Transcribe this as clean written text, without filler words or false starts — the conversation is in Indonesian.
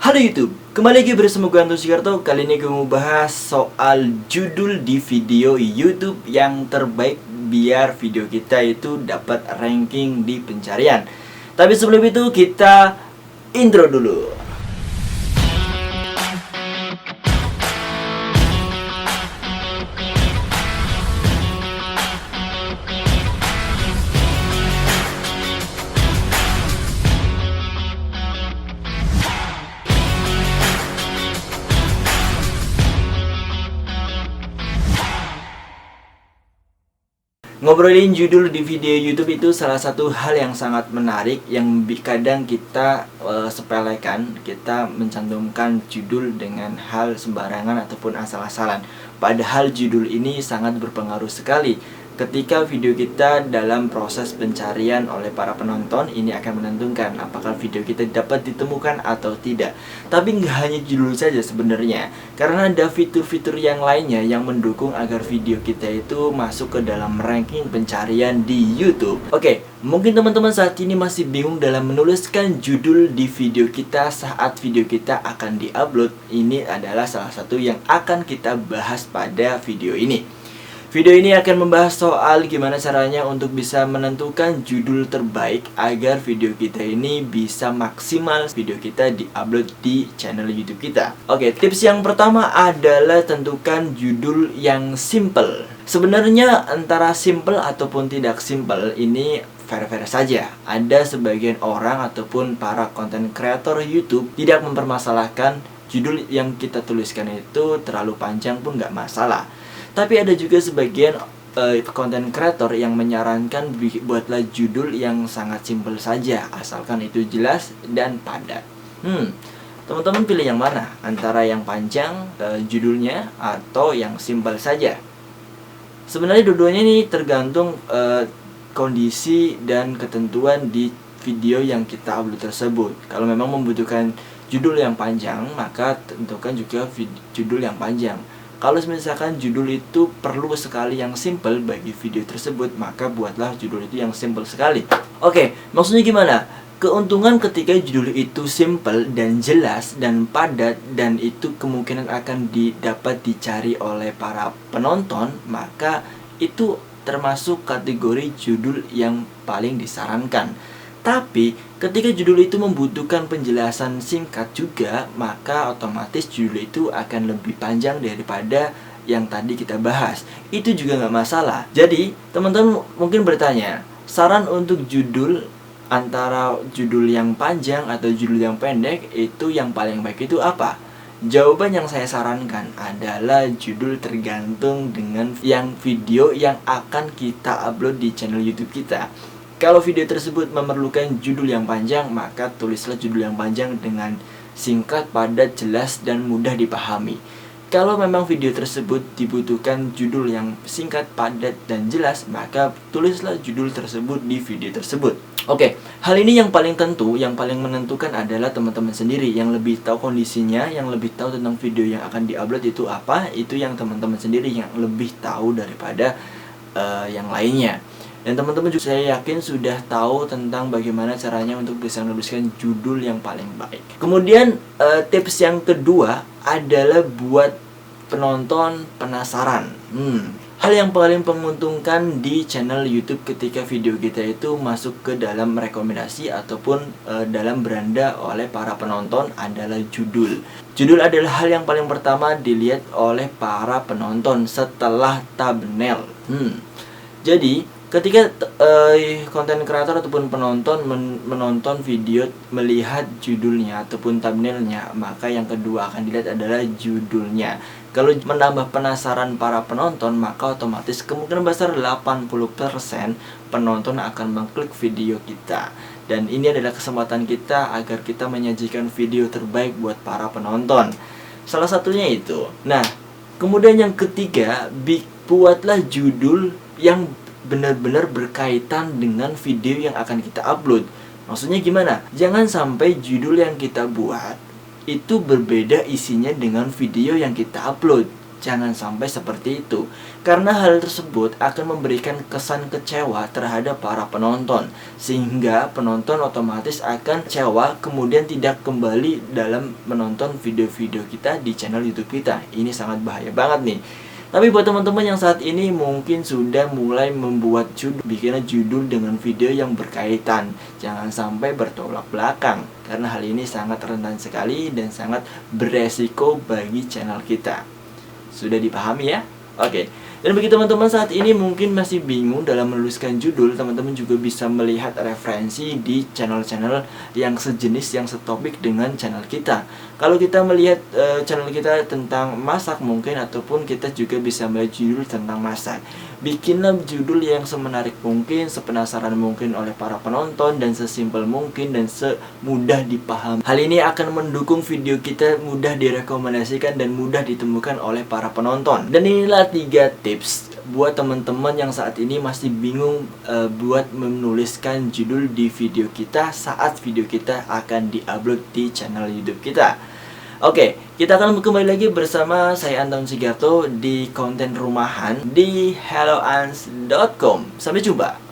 Halo YouTube, kembali lagi bersama gue Anton Sikarto. Kali ini gue mau bahas soal judul di video YouTube yang terbaik biar video kita itu dapat ranking di pencarian. Tapi sebelum itu kita intro dulu. Ngobrolin judul di video YouTube itu salah satu hal yang sangat menarik yang kadang kita sepelekan. Kita mencantumkan judul dengan hal sembarangan ataupun asal-asalan. Padahal judul ini sangat berpengaruh sekali. Ketika video kita dalam proses pencarian oleh para penonton, ini akan menentukan apakah video kita dapat ditemukan atau tidak. Tapi nggak hanya judul saja sebenarnya, karena ada fitur-fitur yang lainnya yang mendukung agar video kita itu masuk ke dalam ranking pencarian di YouTube. Oke, mungkin teman-teman saat ini masih bingung dalam menuliskan judul di video kita saat video kita akan diupload. Ini adalah salah satu yang akan kita bahas pada video ini. Video ini akan membahas soal gimana caranya untuk bisa menentukan judul terbaik agar video kita ini bisa maksimal video kita diupload di channel YouTube kita. Oke, tips yang pertama adalah tentukan judul yang simple. Sebenarnya antara simple ataupun tidak simple ini fair-fair saja. Ada sebagian orang ataupun para content creator YouTube tidak mempermasalahkan judul yang kita tuliskan itu terlalu panjang pun nggak masalah. Tapi ada juga sebagian content creator yang menyarankan buatlah judul yang sangat simpel saja, asalkan itu jelas dan padat. Teman-teman pilih yang mana? Antara yang panjang judulnya atau yang simpel saja? Sebenarnya dua-duanya ini tergantung kondisi dan ketentuan di video yang kita upload tersebut. Kalau memang membutuhkan judul yang panjang, maka tentukan juga judul yang panjang. Kalau misalkan judul itu perlu sekali yang simple bagi video tersebut, maka buatlah judul itu yang simple sekali. Oke, maksudnya gimana? Keuntungan ketika judul itu simple dan jelas dan padat, dan itu kemungkinan akan dapat dicari oleh para penonton, maka itu termasuk kategori judul yang paling disarankan. Tapi ketika judul itu membutuhkan penjelasan singkat juga, maka otomatis judul itu akan lebih panjang daripada yang tadi kita bahas. Itu juga nggak masalah. Jadi teman-teman mungkin bertanya, saran untuk judul antara judul yang panjang atau judul yang pendek itu yang paling baik itu apa? Jawaban yang saya sarankan adalah judul tergantung dengan yang video yang akan kita upload di channel YouTube kita. Kalau video tersebut memerlukan judul yang panjang, maka tulislah judul yang panjang dengan singkat, padat, jelas, dan mudah dipahami. Kalau memang video tersebut dibutuhkan judul yang singkat, padat, dan jelas, maka tulislah judul tersebut di video tersebut. Oke, hal ini yang paling tentu, yang paling menentukan adalah teman-teman sendiri yang lebih tahu kondisinya, yang lebih tahu tentang video yang akan diupload itu apa, itu yang teman-teman sendiri yang lebih tahu daripada yang lainnya. Dan teman-teman juga saya yakin sudah tahu tentang bagaimana caranya untuk bisa menuliskan judul yang paling baik. Kemudian tips yang kedua adalah buat penonton penasaran. Hal yang paling menguntungkan di channel YouTube ketika video kita itu masuk ke dalam rekomendasi ataupun dalam beranda oleh para penonton adalah judul. Judul adalah hal yang paling pertama dilihat oleh para penonton setelah thumbnail. Jadi ketika konten kreator ataupun penonton menonton video melihat judulnya ataupun thumbnailnya, maka yang kedua akan dilihat adalah judulnya. Kalau menambah penasaran para penonton, maka otomatis kemungkinan besar 80% penonton akan mengklik video kita. Dan ini adalah kesempatan kita agar kita menyajikan video terbaik buat para penonton. Salah satunya itu. Nah, kemudian yang ketiga, buatlah judul yang benar-benar berkaitan dengan video yang akan kita upload. Maksudnya gimana? Jangan sampai judul yang kita buat itu berbeda isinya dengan video yang kita upload. Jangan sampai seperti itu, karena hal tersebut akan memberikan kesan kecewa terhadap para penonton, sehingga penonton otomatis akan kecewa kemudian tidak kembali dalam menonton video-video kita di channel YouTube kita. Ini sangat bahaya banget nih. Tapi buat teman-teman yang saat ini mungkin sudah mulai membuat bikin judul dengan video yang berkaitan, jangan sampai bertolak belakang, karena hal ini sangat rentan sekali dan sangat beresiko bagi channel kita. Sudah dipahami ya? Oke. Dan bagi teman-teman saat ini mungkin masih bingung dalam menuliskan judul, teman-teman juga bisa melihat referensi di channel-channel yang sejenis, yang setopik dengan channel kita. Kalau kita melihat channel kita tentang masak mungkin, ataupun kita juga bisa melihat judul tentang masak. Bikinlah judul yang semenarik mungkin, sepenasaran mungkin oleh para penonton, dan sesimpel mungkin dan semudah dipahami. Hal ini akan mendukung video kita mudah direkomendasikan dan mudah ditemukan oleh para penonton. Dan inilah 3 tips buat teman-teman yang saat ini masih bingung buat menuliskan judul di video kita saat video kita akan diupload di channel YouTube kita. Oke, kita akan kembali lagi bersama saya Anton Sigarto di konten rumahan di helloans.com. Sampai jumpa.